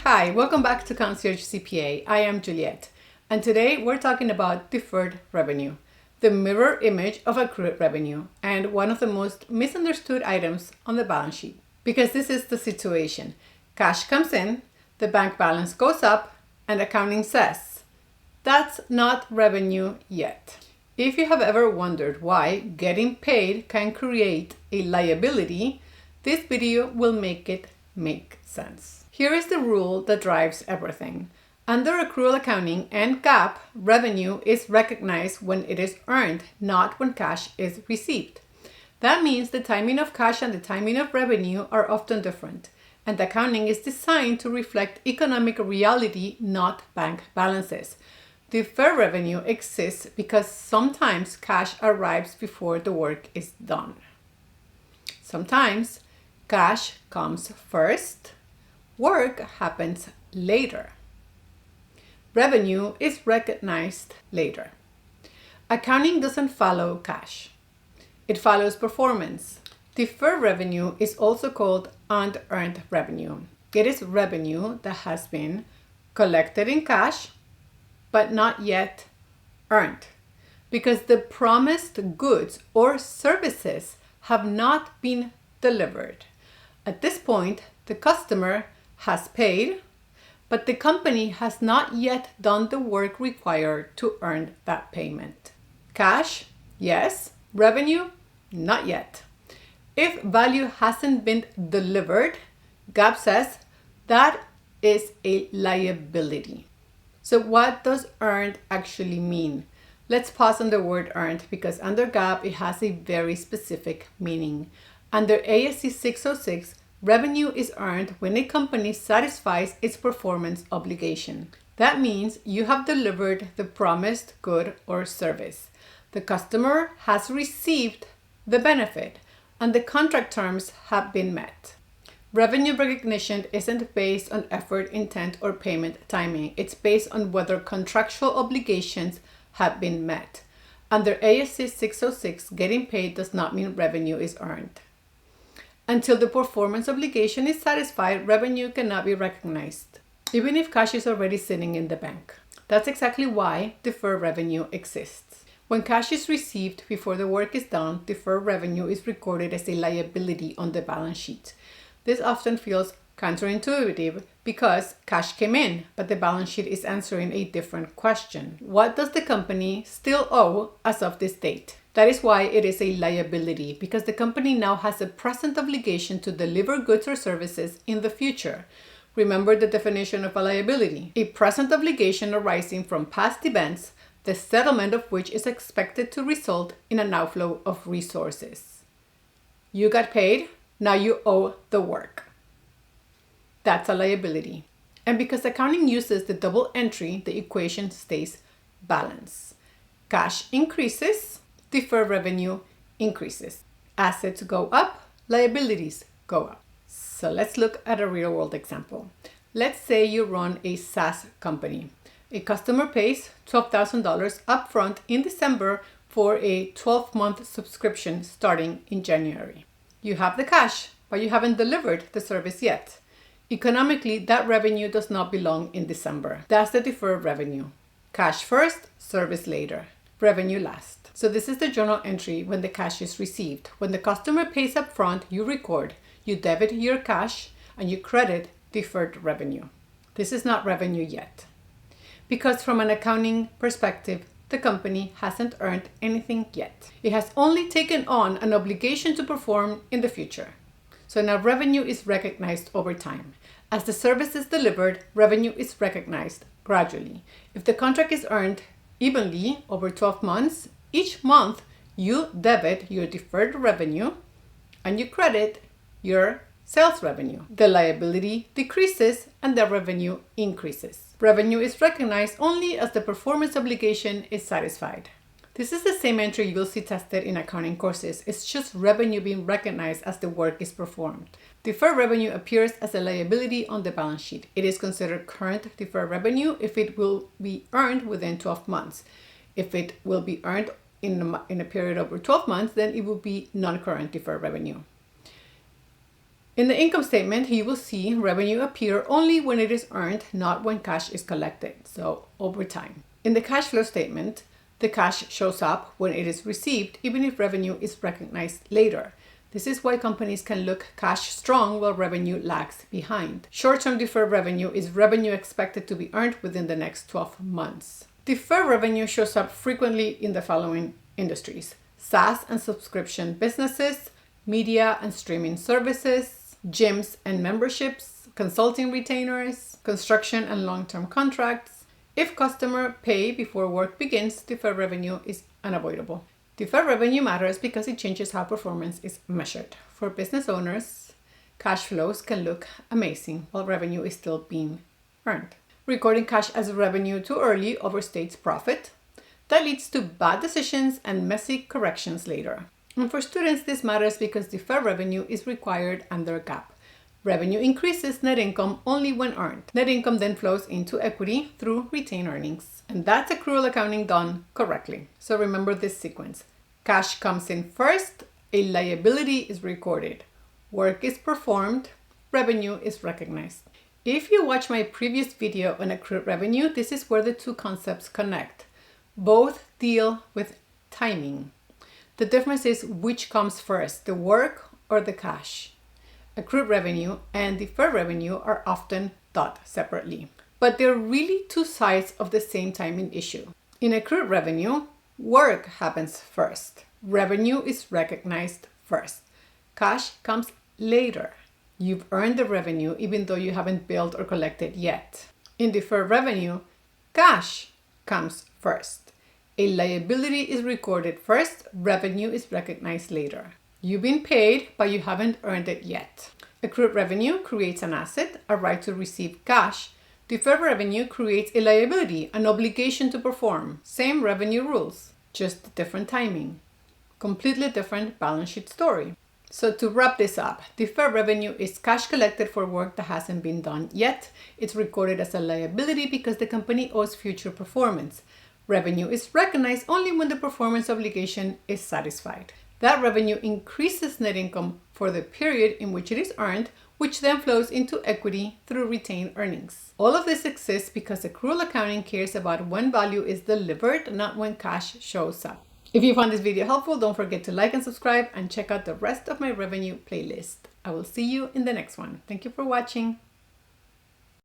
Hi, welcome back to Concierge CPA. I am Juliet, and today we're talking about deferred revenue, the mirror image of accrued revenue, and one of the most misunderstood items on the balance sheet. Because this is the situation. Cash comes in, the bank balance goes up, and accounting says, that's not revenue yet. If you have ever wondered why getting paid can create a liability, this video will make it make sense. Here is the rule that drives everything. Under accrual accounting and GAAP, revenue is recognized when it is earned, not when cash is received. That means the timing of cash and the timing of revenue are often different, and accounting is designed to reflect economic reality, not bank balances. Deferred revenue exists because sometimes cash arrives before the work is done. Sometimes cash comes first, work happens later. Revenue is recognized later. Accounting doesn't follow cash. It follows performance. Deferred revenue is also called unearned revenue. It is revenue that has been collected in cash, but not yet earned, because the promised goods or services have not been delivered. At this point, the customer has paid, but the company has not yet done the work required to earn that payment. Cash, yes. Revenue, not yet. If value hasn't been delivered, GAAP says that is a liability. So what does earned actually mean? Let's pause on the word earned because under GAAP it has a very specific meaning. Under ASC 606, revenue is earned when a company satisfies its performance obligation. That means you have delivered the promised good or service. The customer has received the benefit and the contract terms have been met. Revenue recognition isn't based on effort, intent, or payment timing. It's based on whether contractual obligations have been met. Under ASC 606, getting paid does not mean revenue is earned. Until the performance obligation is satisfied, revenue cannot be recognized, even if cash is already sitting in the bank. That's exactly why deferred revenue exists. When cash is received before the work is done, deferred revenue is recorded as a liability on the balance sheet. This often feels counterintuitive because cash came in, but the balance sheet is answering a different question. What does the company still owe as of this date? That is why it is a liability, because the company now has a present obligation to deliver goods or services in the future. Remember the definition of a liability: a present obligation arising from past events, the settlement of which is expected to result in an outflow of resources. You got paid, now you owe the work. That's a liability. And because accounting uses the double entry, the equation stays balanced. Cash increases, deferred revenue increases. Assets go up, liabilities go up. So let's look at a real world example. Let's say you run a SaaS company. A customer pays $12,000 upfront in December for a 12-month subscription starting in January. You have the cash, but you haven't delivered the service yet. Economically, that revenue does not belong in December. That's the deferred revenue. Cash first, service later. Revenue last. So this is the journal entry when the cash is received. When the customer pays up front, you record, you debit your cash, and you credit deferred revenue. This is not revenue yet. Because from an accounting perspective, the company hasn't earned anything yet. It has only taken on an obligation to perform in the future. So now revenue is recognized over time. As the service is delivered, revenue is recognized gradually. If the contract is earned evenly over 12 months, each month you debit your deferred revenue and you credit your sales revenue. The liability decreases and the revenue increases. Revenue is recognized only as the performance obligation is satisfied. This is the same entry you will see tested in accounting courses. It's just revenue being recognized as the work is performed. Deferred revenue appears as a liability on the balance sheet. It is considered current deferred revenue if it will be earned within 12 months. If it will be earned in a period over 12 months, then it will be non-current deferred revenue. In the income statement, you will see revenue appear only when it is earned, not when cash is collected, so over time. In the cash flow statement, the cash shows up when it is received, even if revenue is recognized later. This is why companies can look cash strong while revenue lags behind. Short-term deferred revenue is revenue expected to be earned within the next 12 months. Deferred revenue shows up frequently in the following industries: SaaS and subscription businesses, media and streaming services, gyms and memberships, consulting retainers, construction and long-term contracts. If customers pay before work begins, deferred revenue is unavoidable. Deferred revenue matters because it changes how performance is measured. For business owners, cash flows can look amazing while revenue is still being earned. Recording cash as revenue too early overstates profit. That leads to bad decisions and messy corrections later. And for students, this matters because deferred revenue is required under GAAP. Revenue increases net income only when earned. Net income then flows into equity through retained earnings. And that's accrual accounting done correctly. So remember this sequence. Cash comes in first, a liability is recorded, work is performed, revenue is recognized. If you watch my previous video on accrued revenue, this is where the two concepts connect. Both deal with timing. The difference is which comes first, the work or the cash. Accrued revenue and deferred revenue are often thought separately, but they're really two sides of the same timing issue. In accrued revenue, work happens first. Revenue is recognized first. Cash comes later. You've earned the revenue even though you haven't billed or collected yet. In deferred revenue, cash comes first. A liability is recorded first, revenue is recognized later. You've been paid, but you haven't earned it yet. Accrued revenue creates an asset, a right to receive cash. Deferred revenue creates a liability, an obligation to perform. Same revenue rules, just different timing. Completely different balance sheet story. So to wrap this up, deferred revenue is cash collected for work that hasn't been done yet. It's recorded as a liability because the company owes future performance. Revenue is recognized only when the performance obligation is satisfied. That revenue increases net income for the period in which it is earned, which then flows into equity through retained earnings. All of this exists because accrual accounting cares about when value is delivered, not when cash shows up. If you found this video helpful, don't forget to like and subscribe and check out the rest of my revenue playlist. I will see you in the next one. Thank you for watching.